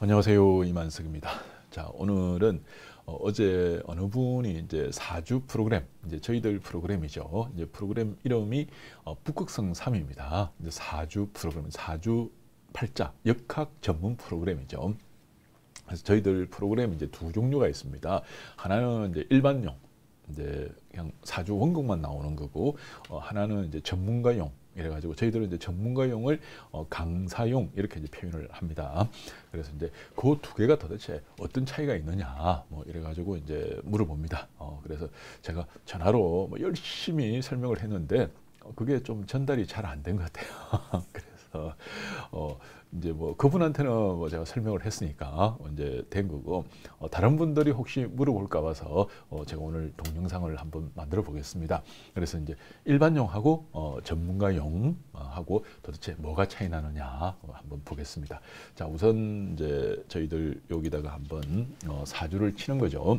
안녕하세요, 이만석입니다. 자, 오늘은 어제 어느 분이 이제 사주 프로그램, 이제 저희들 프로그램이죠. 이제 프로그램 이름이 북극성 3입니다. 이제 사주 프로그램, 사주 팔자 역학 전문 프로그램이죠. 그래서 저희들 프로그램 이제 두 종류가 있습니다. 하나는 이제 일반용, 이제 그냥 사주 원곡만 나오는 거고, 하나는 이제 전문가용. 이래가지고 저희들은 이제 전문가용을 강사용 이렇게 이제 표현을 합니다. 그래서 이제 그 두 개가 도대체 어떤 차이가 있느냐 뭐 이래가지고 이제 물어봅니다. 그래서 제가 전화로 뭐 열심히 설명을 했는데 그게 좀 전달이 잘 안 된 것 같아요. 그래서 이제 뭐 그분한테는 뭐 제가 설명을 했으니까 이제 된 거고, 다른 분들이 혹시 물어볼까 봐서 제가 오늘 동영상을 한번 만들어 보겠습니다. 그래서 이제 일반용하고 전문가용 하고 도대체 뭐가 차이 나느냐 한번 보겠습니다. 자, 우선 이제 저희들 여기다가 한번 사주를 치는 거죠.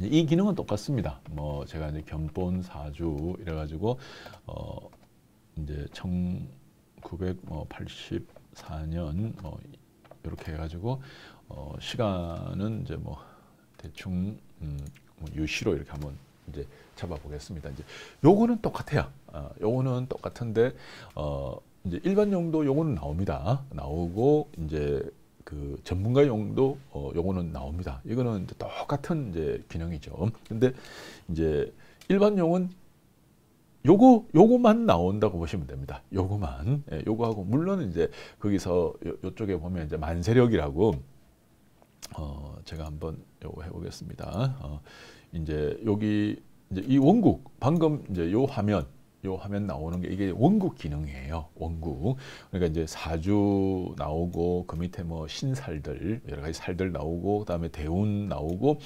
이 기능은 똑같습니다. 뭐 제가 이제 견본 사주 이래가지고 이제 1984년 뭐 이렇게 해가지고 시간은 이제 뭐 대충 뭐 유시로 이렇게 한번 이제 잡아보겠습니다. 이제 요거는 똑같아요. 요거는 똑같은데 이제 일반용도 요거는 나옵니다. 나오고 이제 그 전문가용도 요거는 나옵니다. 이거는 이제 똑같은 이제 기능이죠. 근데 이제 일반용은 요거만 나온다고 보시면 됩니다. 요거만. 예, 요거하고 물론 이제 거기서 요쪽에 보면 이제 만세력이라고 제가 한번 요거 해보겠습니다. 이제 여기 이제 이 원국 방금 이제 요 화면 나오는 게 이게 원국 기능이에요. 원국. 그러니까 이제 사주 나오고 그 밑에 뭐 신살들 여러 가지 살들 나오고 그다음에 대운 나오고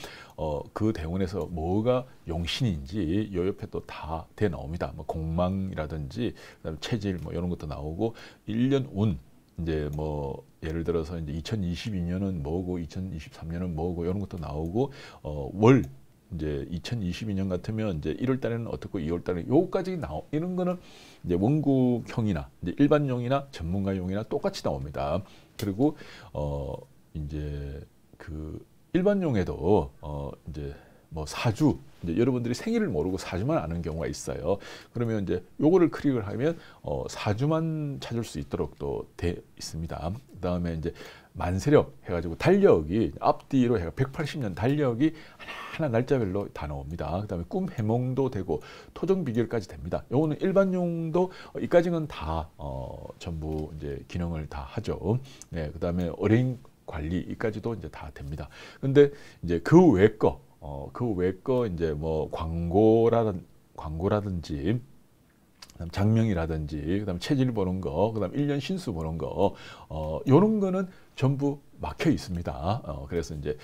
그 대운에서 뭐가 용신인지 요 옆에 또 다 돼 나옵니다. 뭐 공망이라든지 그다음에 체질 뭐 이런 것도 나오고 1년 운 이제 뭐 예를 들어서 이제 2022년은 뭐고 2023년은 뭐고 이런 것도 나오고 월 이제 2022년 같으면 이제 1월 달에는 어떻고 2월 달에 요까지 이런 거는 이제 원국형이나 이제 일반용이나 전문가용이나 똑같이 나옵니다. 그리고 이제 그 일반용에도 이제 뭐 사주 이제 여러분들이 생일을 모르고 사주만 아는 경우가 있어요. 그러면 이제 요거를 클릭을 하면 사주만 찾을 수 있도록 또 돼 있습니다. 그다음에 이제 만세력 해가지고 달력이 앞뒤로 해가 180년 달력이 하나 날짜별로 다 나옵니다. 그다음에 꿈 해몽도 되고 토정 비결까지 됩니다. 요거는 일반용도 이까지는 다 전부 이제 기능을 다 하죠. 네, 그다음에 어뢰인 관리 이까지도 이제 다 됩니다. 근데 이제 그 외 거, 그 외 거 이제 뭐 광고라든지 그다음 장명이라든지 그다음 체질 보는 거, 그다음 1년 신수 보는 거, 요런 거는 전부 막혀 있습니다. 그래서 이제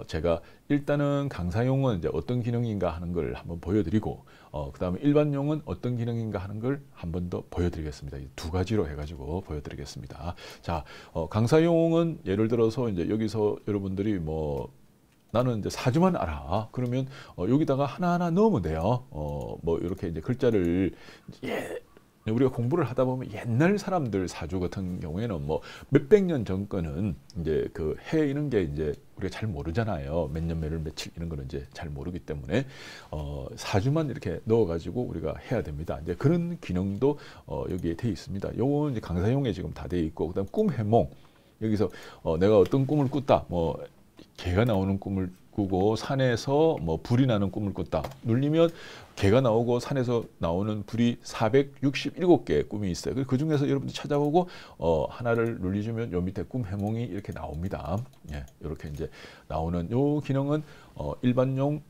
제가 일단은 강사용은 이제 어떤 기능인가 하는 걸 한번 보여드리고, 그다음에 일반용은 어떤 기능인가 하는 걸 한 번 더 보여드리겠습니다. 두 가지로 해가지고 보여드리겠습니다. 자, 강사용은 예를 들어서 이제 여기서 여러분들이 뭐 나는 이제 사주만 알아. 그러면 여기다가 하나하나 넣으면 돼요. 뭐 이렇게 이제 글자를 우리가 공부를 하다 보면 옛날 사람들 사주 같은 경우에는 뭐 몇백 년 전 거는 이제 그 해 이런 게 이제 우리가 잘 모르잖아요. 몇 년 몇월 며칠 이런 거는 이제 잘 모르기 때문에 사주만 이렇게 넣어가지고 우리가 해야 됩니다. 이제 그런 기능도 여기에 돼 있습니다. 요건 이제 강사용에 지금 다 돼 있고, 그다음 꿈 해몽 여기서 내가 어떤 꿈을 꿨다. 뭐 개가 나오는 꿈을 꾸고 산에서 뭐 불이 나는 꿈을 꿨다. 눌리면 개가 나오고 산에서 나오는 불이 467개의 꿈이 있어요. 그 중에서 여러분들 찾아보고 하나를 눌리주면 요 밑에 꿈 해몽이 이렇게 나옵니다. 예, 이렇게 이제 나오는 요 기능은 일반용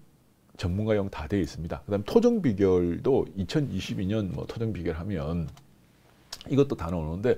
전문가용 다 되어 있습니다. 그다음 토정 비결도 2022년 뭐 토정 비결 하면 이것도 다 나오는데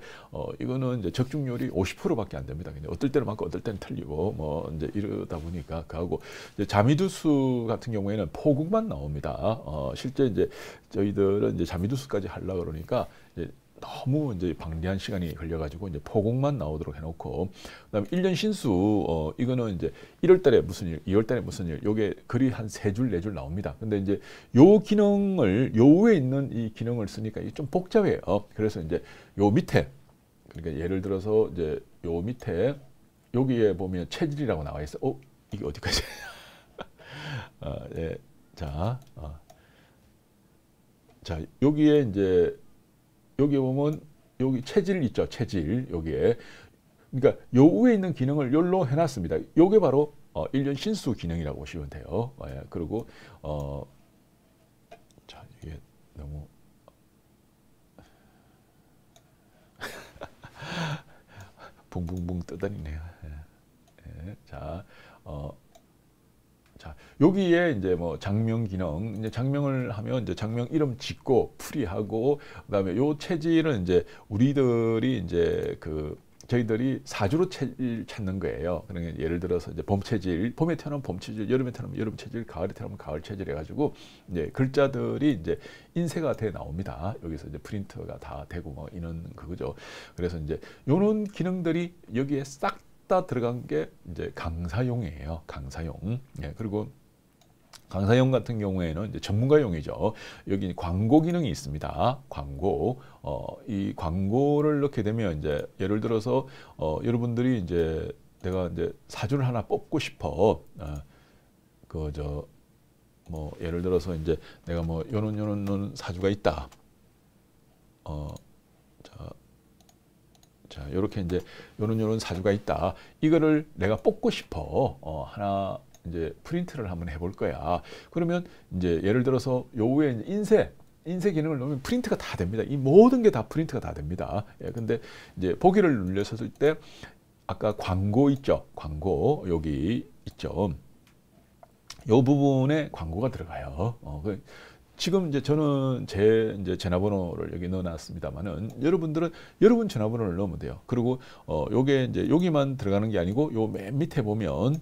이거는 이제 적중률이 50%밖에 안 됩니다. 근데 어떨 때는 맞고 어떨 때는 틀리고 뭐 이제 이러다 보니까 그하고 이제 자미두수 같은 경우에는 포국만 나옵니다. 실제 이제 저희들은 이제 자미두수까지 하려고 그러니까 이제 너무 이제 방대한 시간이 걸려가지고 이제 포곡만 나오도록 해놓고, 그다음에 1년 신수 이거는 이제 1월달에 무슨 일, 2월달에 무슨 일, 요게 글이 한 3줄 4줄 나옵니다. 근데 이제 요 기능을 요 위에 있는 이 기능을 쓰니까 이게 좀 복잡해요. 그래서 이제 요 밑에, 그러니까 예를 들어서 이제 요 밑에 여기에 보면 체질이라고 나와 있어. 이게 어디까지? 예. 자, 여기에 이제 여기 보면 여기 체질 있죠. 체질 여기에. 그러니까 요 위에 있는 기능을 열로 해놨습니다. 요게 바로 1년 신수 기능이라고 보시면 돼요. 예. 그리고 자, 이게 너무 붕붕붕 떠다니네요. 예. 예. 자, 자, 여기에 이제 뭐 장명 기능, 이제 장명을 하면 이제 장명 이름 짓고 풀이하고, 그다음에 요 체질은 이제 우리들이 이제 저희들이 사주로 체질 찾는 거예요. 그러니까 예를 들어서 이제 봄 체질, 봄에 태어나면 봄 체질, 여름에 태어나면 여름 체질, 가을에 태어나면 가을 체질 해가지고 이제 글자들이 이제 인쇄가 돼 나옵니다. 여기서 이제 프린트가 다 되고 뭐 이런 그거죠. 그래서 이제 요런 기능들이 여기에 싹 다 들어간 게 이제 강사용이에요. 강사용. 예, 그리고 강사용 같은 경우에는 이제 전문가용이죠. 여기 광고 기능이 있습니다. 광고. 이 광고를 넣게 되면 이제 예를 들어서 여러분들이 이제 내가 이제 사주를 하나 뽑고 싶어. 뭐 예를 들어서 이제 내가 뭐 요런 사주가 있다. 자, 요렇게 이제 요런 사주가 있다. 이거를 내가 뽑고 싶어. 하나 이제 프린트를 한번 해볼 거야. 그러면 이제 예를 들어서 요 위에 인쇄 기능을 넣으면 프린트가 다 됩니다. 이 모든 게 다 프린트가 다 됩니다. 예, 근데 이제 보기를 눌렸을 때 아까 광고 있죠. 광고 여기 있죠. 요 부분에 광고가 들어가요. 지금 이제 저는 제 이제 전화번호를 여기 넣어놨습니다만은 여러분들은 여러분 전화번호를 넣으면 돼요. 그리고 요게 이제 여기만 들어가는 게 아니고 요 맨 밑에 보면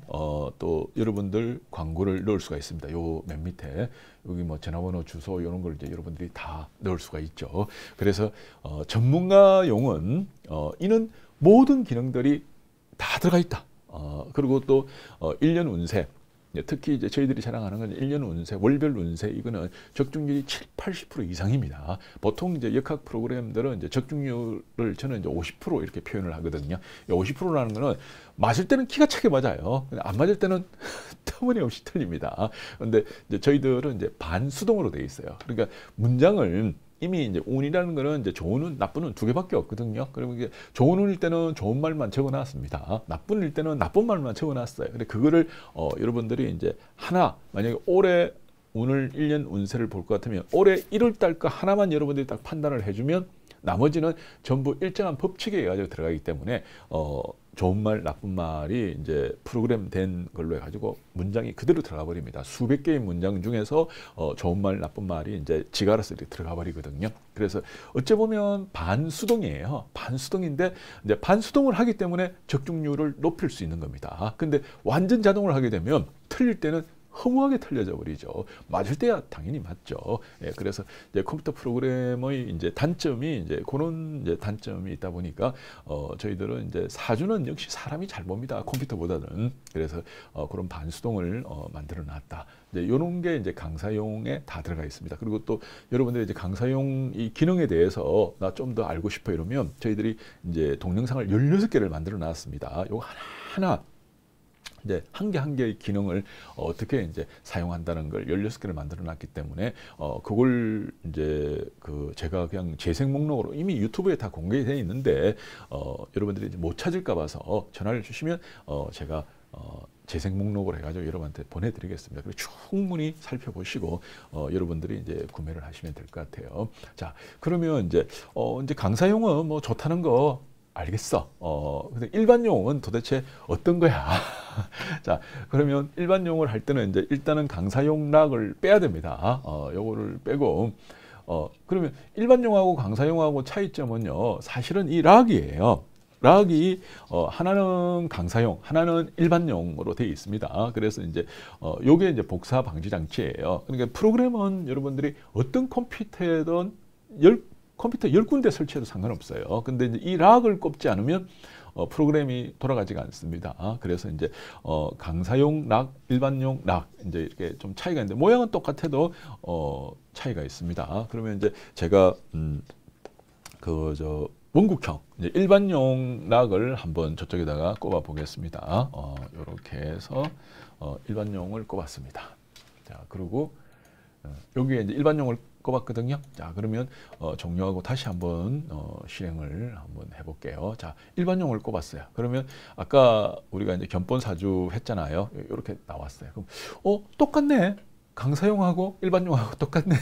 또 여러분들 광고를 넣을 수가 있습니다. 요 맨 밑에 여기 뭐 전화번호, 주소 이런 걸 이제 여러분들이 다 넣을 수가 있죠. 그래서 전문가용은 이는 모든 기능들이 다 들어가 있다. 그리고 또 1년 운세. 특히 이제 저희들이 자랑하는 건 1년 운세, 월별 운세 이거는 적중률이 70~80% 이상입니다. 보통 이제 역학 프로그램들은 이제 적중률을 저는 이제 50% 이렇게 표현을 하거든요. 50%라는 거는 맞을 때는 기가 차게 맞아요. 안 맞을 때는 터무니없이 틀립니다. 그런데 이제 저희들은 이제 반수동으로 되어 있어요. 그러니까 문장을 이미 이제 운이라는 거는 이제 좋은 운, 나쁜 운 두 개밖에 없거든요. 그러면 이게 좋은 운일 때는 좋은 말만 적어놨습니다. 나쁜 운일 때는 나쁜 말만 적어놨어요. 근데 그거를 여러분들이 이제 하나 만약에 올해 오늘 1년 운세를 볼 것 같으면 올해 1월 달 거 하나만 여러분들이 딱 판단을 해주면 나머지는 전부 일정한 법칙에 의해서 들어가기 때문에 좋은 말, 나쁜 말이 이제 프로그램 된 걸로 해가지고 문장이 그대로 들어가 버립니다. 수백 개의 문장 중에서 좋은 말, 나쁜 말이 이제 지가 알아서 이렇게 들어가 버리거든요. 그래서 어찌 보면 반수동이에요. 반수동인데 이제 반수동을 하기 때문에 적중률을 높일 수 있는 겁니다. 근데 완전 자동을 하게 되면 틀릴 때는 허무하게 틀려져 버리죠. 맞을 때야 당연히 맞죠. 예, 그래서 이제 컴퓨터 프로그램의 이제 단점이 이제 그런 이제 단점이 있다 보니까 저희들은 이제 사주는 역시 사람이 잘 봅니다. 컴퓨터보다는. 그래서 그런 반수동을 만들어 놨다. 이제 이런 게 이제 강사용에 다 들어가 있습니다. 그리고 또 여러분들이 이제 강사용 이 기능에 대해서 나 좀 더 알고 싶어 이러면 저희들이 이제 동영상을 16개를 만들어 놨습니다. 요거 하나 이제 한 개 한 개의 기능을 어떻게 이제 사용한다는 걸 16개를 만들어 놨기 때문에 그걸 이제 제가 그냥 재생 목록으로 이미 유튜브에 다 공개되어 있는데 여러분들이 이제 못 찾을까 봐서 전화를 주시면 제가 재생 목록을 해가지고 여러분한테 보내드리겠습니다. 그리고 충분히 살펴보시고 여러분들이 이제 구매를 하시면 될 것 같아요. 자, 그러면 이제 강사용은 뭐 좋다는 거 알겠어. 근데 일반용은 도대체 어떤 거야? 자, 그러면 일반용을 할 때는 이제 일단은 강사용 락을 빼야 됩니다. 요거를 빼고, 그러면 일반용하고 강사용하고 차이점은요, 사실은 이 락이에요. 락이 하나는 강사용, 하나는 일반용으로 되어 있습니다. 그래서 이제 요게 이제 복사 방지 장치예요. 그러니까 프로그램은 여러분들이 어떤 컴퓨터에든 컴퓨터 10군데 설치해도 상관없어요. 근데 이제 이 락을 꼽지 않으면 프로그램이 돌아가지가 않습니다. 그래서 이제 강사용 락, 일반용 락 이제 이렇게 좀 차이가 있는데 모양은 똑같아도 차이가 있습니다. 그러면 이제 제가 원국형 이제 일반용 락을 한번 저쪽에다가 꼽아 보겠습니다. 이렇게 해서 일반용을 꼽았습니다. 자, 그리고 여기에 이제 일반용을 꼽았거든요. 자, 그러면 종료하고 다시 한번 실행을 한번 해볼게요. 자, 일반용을 꼽았어요. 그러면 아까 우리가 이제 견본 사주 했잖아요. 이렇게 나왔어요. 그럼 똑같네. 강사용하고 일반용하고 똑같네.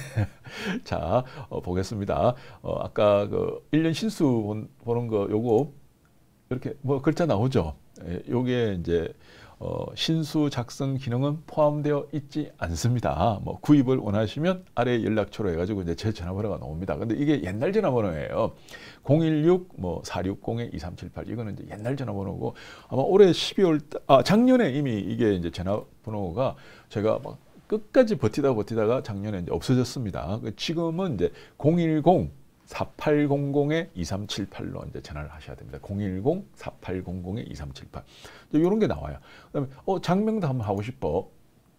자, 보겠습니다. 아까 그 1년 신수 보는 거 요거 이렇게 뭐 글자 나오죠. 요게 이제 신수 작성 기능은 포함되어 있지 않습니다. 뭐 구입을 원하시면 아래 연락처로 해가지고 이제 제 전화번호가 나옵니다. 근데 이게 옛날 전화번호예요. 016 뭐 460-2378 이거는 이제 옛날 전화번호고 아마 올해 12월 작년에 이미 이게 이제 전화번호가 제가 막 끝까지 버티다가 작년에 이제 없어졌습니다. 지금은 이제 010-4800-2378로 이제 전화를 하셔야 됩니다. 010-4800-2378. 이런 게 나와요. 그다음에 장명도 한번 하고 싶어.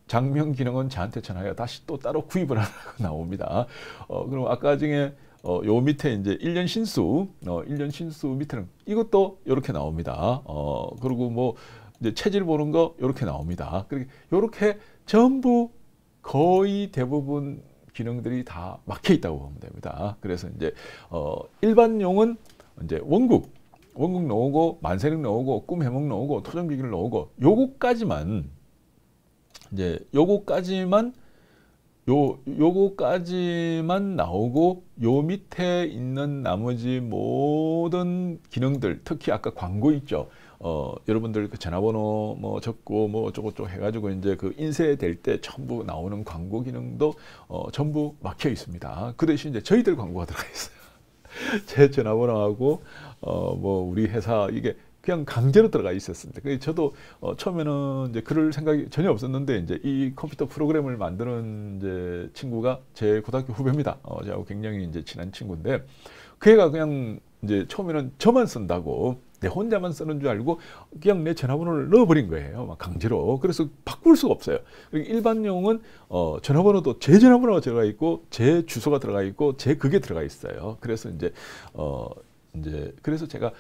장명 기능은 저한테 전화해야 다시 또 따로 구입을 하라고 나옵니다. 그럼 아까 중에 요 밑에 이제 1년 신수, 1년 신수 밑에는 이것도 이렇게 나옵니다. 그리고 뭐 이제 체질 보는 거 이렇게 나옵니다. 이렇게 전부 거의 대부분 기능들이 다 막혀 있다고 보면 됩니다. 그래서 이제 일반용은 이제 원국 나오고 만세력 나오고 꿈해몽 나오고 토정비기를 나오고 요거까지만 나오고 요 밑에 있는 나머지 모든 기능들 특히 아까 광고 있죠. 여러분들 그 전화번호 뭐 적고 뭐 어쩌고저쩌고 해가지고 이제 그 인쇄될 때 전부 나오는 광고 기능도 전부 막혀 있습니다. 그 대신 이제 저희들 광고가 들어가 있어요. 제 전화번호하고 뭐 우리 회사 이게 그냥 강제로 들어가 있었습니다. 그래서 저도 처음에는 이제 그럴 생각이 전혀 없었는데 이제 이 컴퓨터 프로그램을 만드는 이제 친구가 제 고등학교 후배입니다. 저하고 굉장히 이제 친한 친구인데 그 애가 그냥 이제 처음에는 저만 쓴다고 내 혼자만 쓰는 줄 알고 그냥 내 전화번호를 넣어버린 거예요. 막 강제로. 그래서 바꿀 수가 없어요. 일반용은 전화번호도 제 전화번호가 들어가 있고 제 주소가 들어가 있고 제 그게 들어가 있어요. 그래서 이제 그래서 제가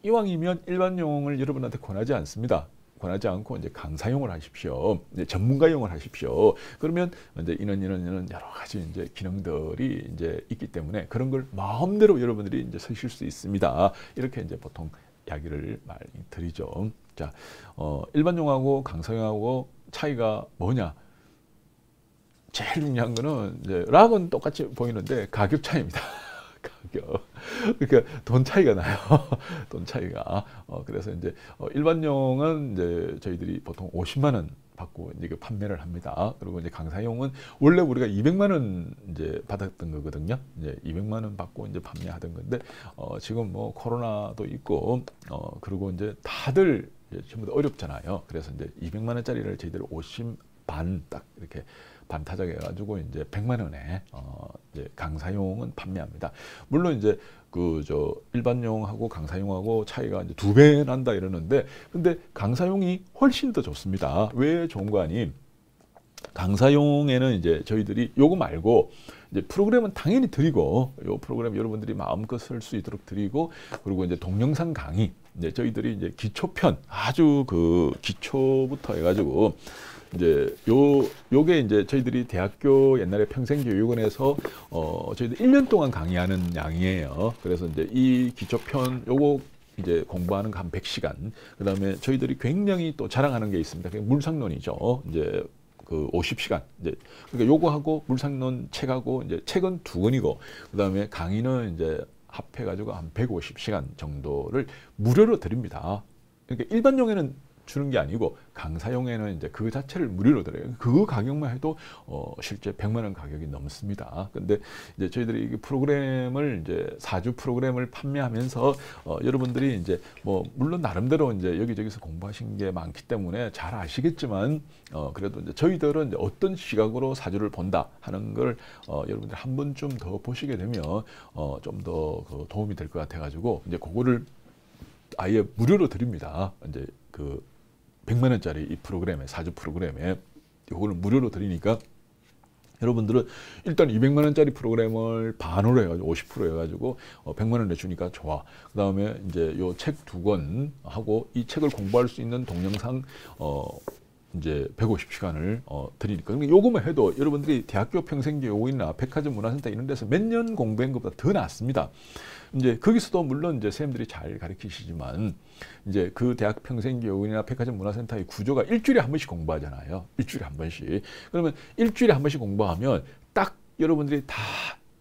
이왕이면 일반용을 여러분한테 권하지 않습니다. 권하지 않고 이제 강사용을 하십시오. 이제 전문가용을 하십시오. 그러면 이제 이런 여러 가지 이제 기능들이 이제 있기 때문에 그런 걸 마음대로 여러분들이 이제 쓰실 수 있습니다. 이렇게 이제 보통 이야기를 많이 드리죠. 자, 일반용하고 강사용하고 차이가 뭐냐? 제일 중요한 거는 이제 락은 똑같이 보이는데 가격 차이입니다. 가격. 그러니까 돈 차이가 나요. 돈 차이가. 그래서 이제 일반용은 이제 저희들이 보통 50만 원 받고 이제 판매를 합니다. 그리고 이제 강사용은 원래 우리가 200만 원 이제 받았던 거거든요. 이제 200만 원 받고 이제 판매하던 건데 지금 뭐 코로나도 있고 그리고 이제 다들 이제 전부 다 어렵잖아요. 그래서 이제 200만 원짜리를 저희들 50 반 딱 이렇게 반타작해 가지고 이제 100만 원에 이제 강사용은 판매합니다. 물론 이제 일반용하고 강사용하고 차이가 이제 2배 난다 이러는데 근데 강사용이 훨씬 더 좋습니다. 왜 좋은 거 아니? 강사용에는 이제 저희들이 요거 말고 이제 프로그램은 당연히 드리고 요 프로그램 여러분들이 마음껏 쓸 수 있도록 드리고 그리고 이제 동영상 강의 이제 저희들이 이제 기초편 아주 그 기초부터 해가지고 이제 요게 이제 저희들이 대학교 옛날에 평생교육원에서 저희들 1년 동안 강의하는 양이에요. 그래서 이제 이 기초편 요거 이제 공부하는 거 한 100시간. 그다음에 저희들이 굉장히 또 자랑하는 게 있습니다. 그게 물상론이죠. 이제 그 50시간. 이제 그러니까 요거하고 물상론 책하고 이제 책은 2권이고 그다음에 강의는 이제 합해 가지고 한 150시간 정도를 무료로 드립니다. 그러니까 일반용에는 주는 게 아니고 강사용에는 이제 그 자체를 무료로 드려요. 그 가격만 해도 실제 100만 원 가격이 넘습니다. 근데 이제 저희들이 이 프로그램을 이제 4주 프로그램을 판매하면서 여러분들이 이제 뭐 물론 나름대로 이제 여기저기서 공부하신 게 많기 때문에 잘 아시겠지만 그래도 이제 저희들은 이제 어떤 시각으로 4주를 본다 하는 걸 여러분들 한 번쯤 더 보시게 되면 좀 더 그 도움이 될 것 같아 가지고 이제 그거를 아예 무료로 드립니다. 이제 그 100만 원짜리 이 프로그램에 4주 프로그램에 이거를 무료로 드리니까 여러분들은 일단 200만 원짜리 프로그램을 반으로 해가지고 50% 해가지고 100만 원 내주니까 좋아. 그 다음에 이제 요 책 2권 하고 이 책을 공부할 수 있는 동영상 이제 150시간을 드리니까 요거만 해도 여러분들이 대학교 평생교육이나 백화점 문화센터 이런 데서 몇 년 공부한 것보다 더 낫습니다. 이제 거기서도 물론 이제 선생님들이 잘 가르치시지만 이제 그 대학 평생교육이나 백화점 문화센터의 구조가 일주일에 한 번씩 공부하잖아요. 일주일에 한 번씩. 그러면 일주일에 한 번씩 공부하면 딱 여러분들이 다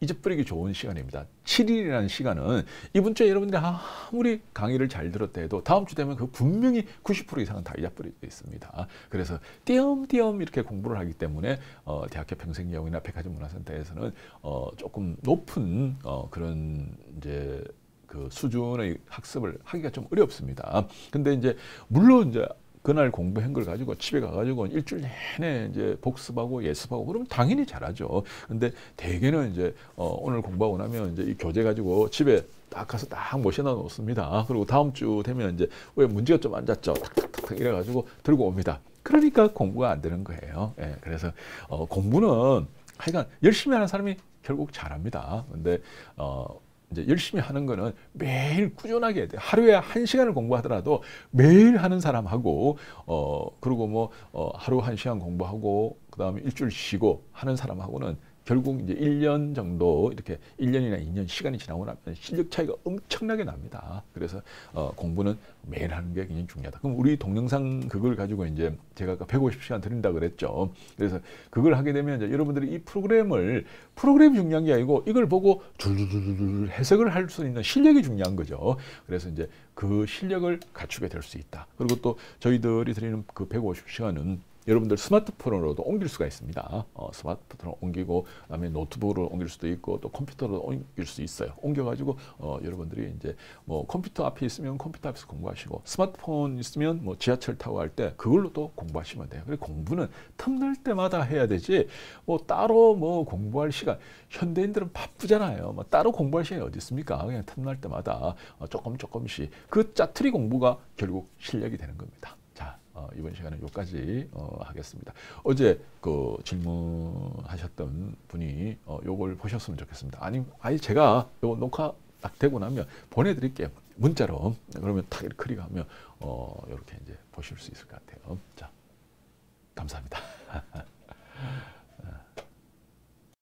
잊어버리기 좋은 시간입니다. 7일이라는 시간은 이번 주에 여러분들이 아무리 강의를 잘 들었다 해도 다음 주 되면 그 분명히 90% 이상은 다 잊어버리고 있습니다. 그래서 띄엄띄엄 이렇게 공부를 하기 때문에 대학교 평생교육이나 백화점 문화센터에서는 조금 높은 그런 이제 그 수준의 학습을 하기가 좀 어렵습니다. 근데 이제 물론 이제 그날 공부한 걸 가지고 집에 가가지고 일주일 내내 이제 복습하고 예습하고 그러면 당연히 잘하죠. 근데 대개는 이제 오늘 공부하고 나면 이제 이 교재 가지고 집에 딱 가서 딱 모셔놔 놓습니다. 그리고 다음 주 되면 이제 왜 문제가 좀 안 잤죠? 탁탁탁 이래가지고 들고 옵니다. 그러니까 공부가 안 되는 거예요. 예, 그래서 공부는 하여간 열심히 하는 사람이 결국 잘합니다. 근데 이제 열심히 하는 거는 매일 꾸준하게 해야 돼요. 하루에 1시간을 공부하더라도 매일 하는 사람하고 그리고 뭐 하루 1시간 공부하고 그다음에 일주일 쉬고 하는 사람하고는 결국 이제 1년 정도 이렇게 1년이나 2년 시간이 지나고 나면 실력 차이가 엄청나게 납니다. 그래서 공부는 매일 하는 게 굉장히 중요하다. 그럼 우리 동영상 그걸 가지고 이제 제가 아까 150시간 드린다 그랬죠. 그래서 그걸 하게 되면 이제 여러분들이 이 프로그램이 중요한 게 아니고 이걸 보고 줄줄줄줄 해석을 할 수 있는 실력이 중요한 거죠. 그래서 이제 그 실력을 갖추게 될 수 있다. 그리고 또 저희들이 드리는 그 150시간은 여러분들 스마트폰으로도 옮길 수가 있습니다. 스마트폰으로 옮기고 그다음에 노트북으로 옮길 수도 있고 또 컴퓨터로 옮길 수 있어요. 옮겨가지고 여러분들이 이제 뭐 컴퓨터 앞에 있으면 컴퓨터 앞에서 공부하시고 스마트폰 있으면 뭐 지하철 타고 갈 때 그걸로 또 공부하시면 돼요. 그래서 공부는 틈날 때마다 해야 되지 뭐 따로 뭐 공부할 시간 현대인들은 바쁘잖아요. 뭐 따로 공부할 시간이 어디 있습니까? 그냥 틈날 때마다 조금씩 그 짜투리 공부가 결국 실력이 되는 겁니다. 이번 시간은 여기까지 하겠습니다. 어제 그 질문하셨던 분이 요걸 보셨으면 좋겠습니다. 아니 제가 요 녹화 딱 되고 나면 보내드릴게요. 문자로. 그러면 탁 이렇게 클릭하면 이렇게 이제 보실 수 있을 것 같아요. 자, 감사합니다.